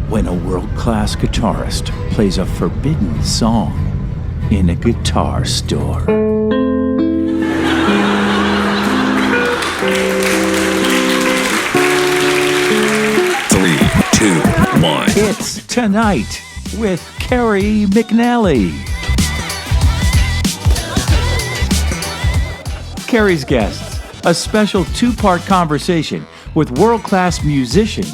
when a world-class guitarist plays a forbidden song in a guitar store. 3, 2, 1. It's TONITE with Kerry McNally. Kerry's Guests, a special two-part conversation with world-class musician,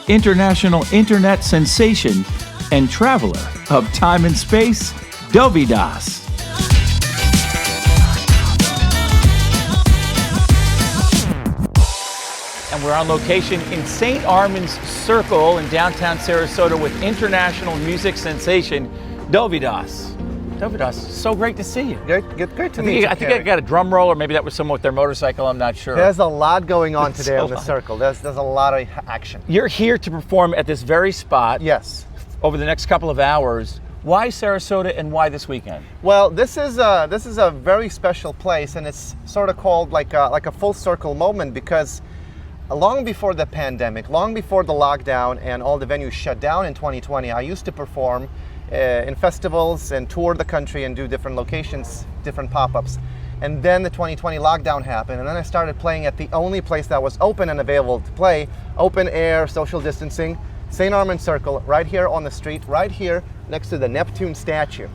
international internet sensation, and traveler of time and space, Dovydas. And we're on location in St. Armand's Circle in downtown Sarasota with international music sensation, Dovydas. Dovydas, so great to see you. Great to meet you. I think I got a drum roll, or maybe that was someone with their motorcycle, I'm not sure. There's a lot going on today on the Circle. There's a lot of action. You're here to perform at this very spot. Yes. Over the next couple of hours. Why Sarasota and why this weekend? Well, this is a very special place, and it's sort of called like a full circle moment, because long before the pandemic, long before the lockdown and all the venues shut down in 2020, I used to perform in festivals and tour the country and do different locations, different pop-ups. And then the 2020 lockdown happened, and then I started playing at the only place that was open and available to play, open air, social distancing, St. Armand's Circle, right here on the street, right here next to the Neptune statue.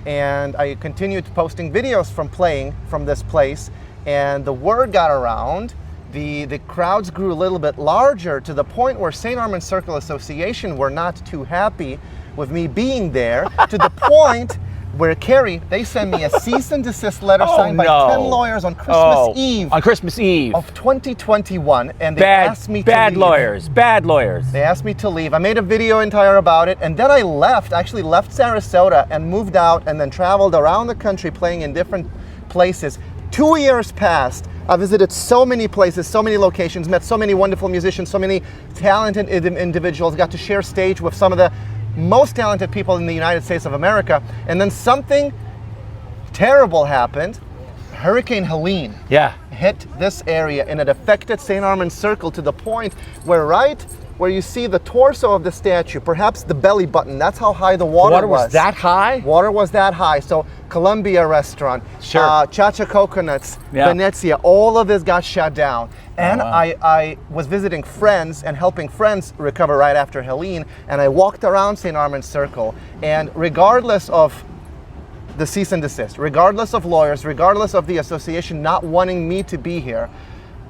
And I continued posting videos from playing from this place, and the word got around. The crowds grew a little bit larger, to the point where St. Armand's Circle Association were not too happy with me being there, to the point where, Kerry, they sent me a cease and desist letter signed by 10 lawyers on Christmas Eve. On Christmas Eve. Of 2021, and they asked me to leave. Bad lawyers. They asked me to leave. I made a video entire about it, and then I left Sarasota and moved out, and then traveled around the country playing in different places. 2 years passed. I visited so many places, so many locations, met so many wonderful musicians, so many talented individuals, got to share stage with some of the most talented people in the United States of America. And then something terrible happened. Hurricane Helene hit this area, and it affected St. Armand's Circle to the point where right where you see the torso of the statue, perhaps the belly button, that's how high the water was. Water was that high? Water was that high. So Columbia Restaurant, Chacha Coconuts, Venezia, all of this got shut down. And I was visiting friends and helping friends recover right after Helene, and I walked around St. Armand's Circle, and regardless of the cease and desist, regardless of lawyers, regardless of the association not wanting me to be here,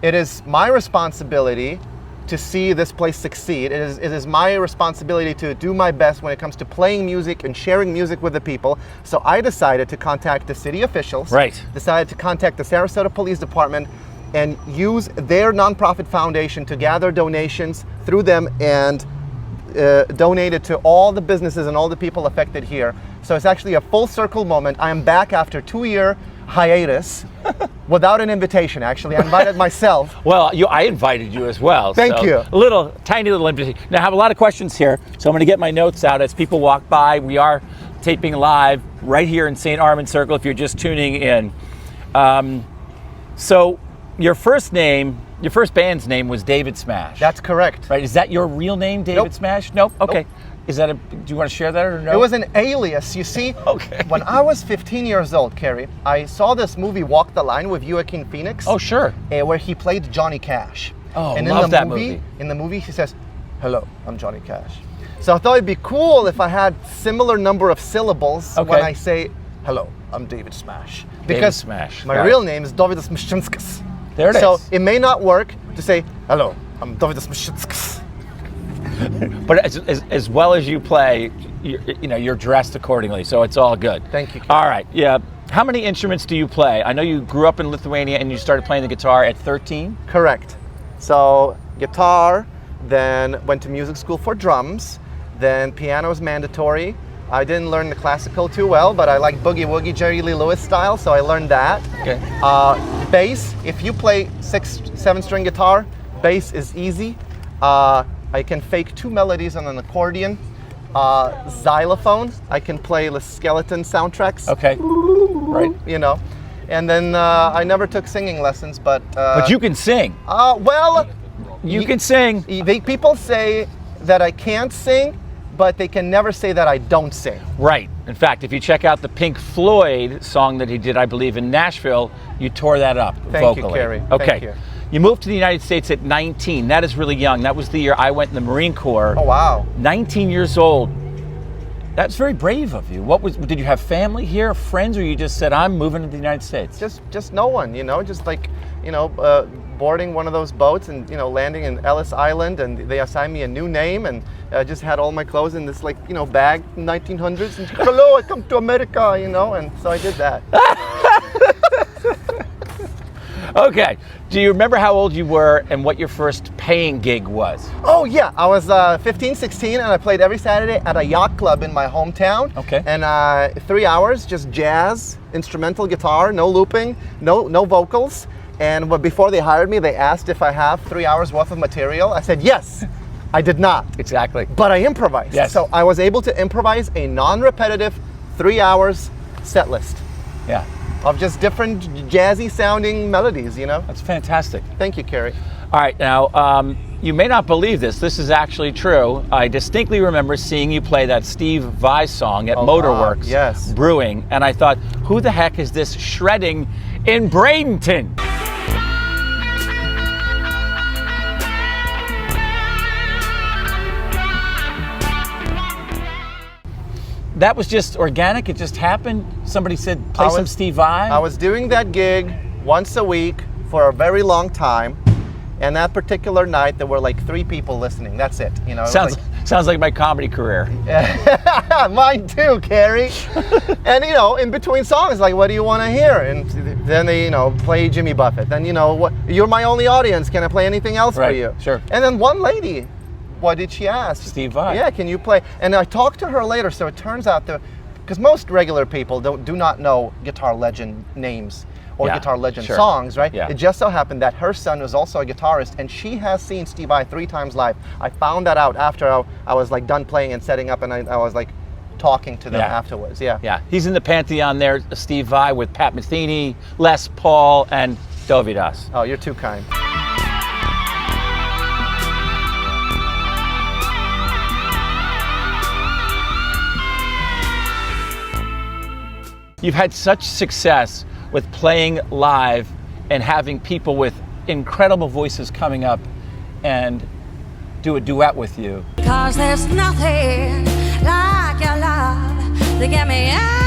it is my responsibility to see this place succeed. It is my responsibility to do my best when it comes to playing music and sharing music with the people. So I decided to contact the city officials, decided to contact the Sarasota Police Department, and use their nonprofit foundation to gather donations through them and donate it to all the businesses and all the people affected here. So it's actually a full circle moment. I am back after 2-year hiatus without an invitation, actually. I invited myself. Well, I invited you as well. Thank you. A tiny little invitation. Now, I have a lot of questions here, so I'm going to get my notes out as people walk by. We are taping live right here in St. Armand's Circle if you're just tuning in. So your first band's name was David Smash. That's correct. Right? Is that your real name, David Smash? Nope. Okay. Nope. Do you want to share that or no? It was an alias. You see, when I was 15 years old, Kerry, I saw this movie Walk the Line with Joaquin Phoenix. Oh, sure. Where he played Johnny Cash. Oh, and love that movie. In the movie, he says, "Hello, I'm Johnny Cash." So I thought it'd be cool if I had similar number of syllables when I say, "Hello, I'm David Smash." Because my real name is Dovydas Mszczynskas. There it is. So it may not work to say, "Hello, I'm Dovydas Mszczynskas." But as well as you play, you're dressed accordingly, so it's all good. Thank you. All right, yeah. How many instruments do you play? I know you grew up in Lithuania and you started playing the guitar at 13? Correct. So guitar, then went to music school for drums, then piano is mandatory. I didn't learn the classical too well, but I like boogie woogie Jerry Lee Lewis style, so I learned that. Okay. Bass, if you play 6-7 string guitar, bass is easy. I can fake 2 melodies on an accordion. Xylophone, I can play the Skeleton soundtracks. Okay. Right. And then I never took singing lessons, but you can sing. Well, you can sing. People say that I can't sing, but they can never say that I don't sing. Right. In fact, if you check out the Pink Floyd song that he did, I believe, in Nashville, you tore that up vocally. Thank you, Kerry. Okay. Thank you. You moved to the United States at 19. That is really young. That was the year I went in the Marine Corps. Oh, wow. 19 years old. That's very brave of you. Did you have family here, friends, or you just said, I'm moving to the United States? Just no one, just like, boarding one of those boats and, landing in Ellis Island, and they assigned me a new name, and I just had all my clothes in this, bag from 1900s, and hello, I come to America, and so I did that. Okay. Do you remember how old you were and what your first paying gig was? Oh, yeah. I was 15, 16, and I played every Saturday at a yacht club in my hometown. Okay. And 3 hours, just jazz, instrumental guitar, no looping, no vocals. And before they hired me, they asked if I have 3 hours worth of material. I said, yes. I did not. Exactly. But I improvised. Yes. So I was able to improvise a non-repetitive 3 hours set list. Yeah. Of just different jazzy sounding melodies, That's fantastic. Thank you, Kerry. All right, now, you may not believe this. This is actually true. I distinctly remember seeing you play that Steve Vai song at Motorworks yes. Brewing, and I thought, who the heck is this shredding in Bradenton? That was just organic? It just happened? Somebody said, play some Steve Vai? I was doing that gig once a week for a very long time. And that particular night, there were like 3 people listening. That's it. Sounds like my comedy career. Mine too, Kerry. And in between songs, like, what do you want to hear? And then they, play Jimmy Buffett. Then, what? You're my only audience. Can I play anything else for you? Sure. And then one lady, what did she ask? Steve Vai. Yeah, can you play? And I talked to her later, so it turns out because most regular people do not know guitar legend names or guitar legend songs, right? Yeah. It just so happened that her son was also a guitarist, and she has seen Steve Vai 3 times live. I found that out after I was like done playing and setting up, and I was like talking to them afterwards. Yeah. Yeah. He's in the pantheon there, Steve Vai, with Pat Metheny, Les Paul, and Dovydas. Oh, you're too kind. You've had such success with playing live and having people with incredible voices coming up and do a duet with you. Because there's nothing like your love to get me out.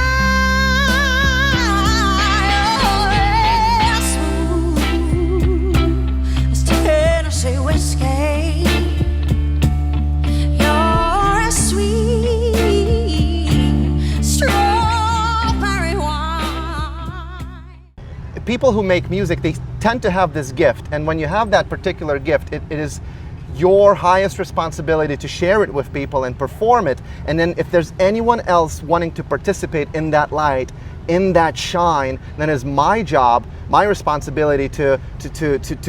Smooth as Tennessee whiskey. You're a sweet strawberry wine. People who make music, they tend to have this gift, and when you have that particular gift, it is your highest responsibility to share it with people and perform it. And then if there's anyone else wanting to participate in that light, in that shine, then it's my job, my responsibility to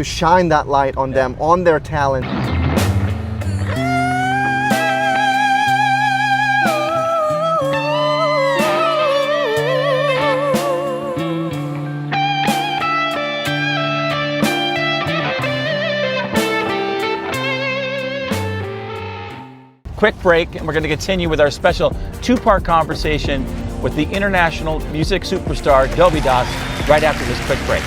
shine that light on them, on their talent. Quick break, and we're going to continue with our special 2-part conversation with the international music superstar Dovydas right after this quick break.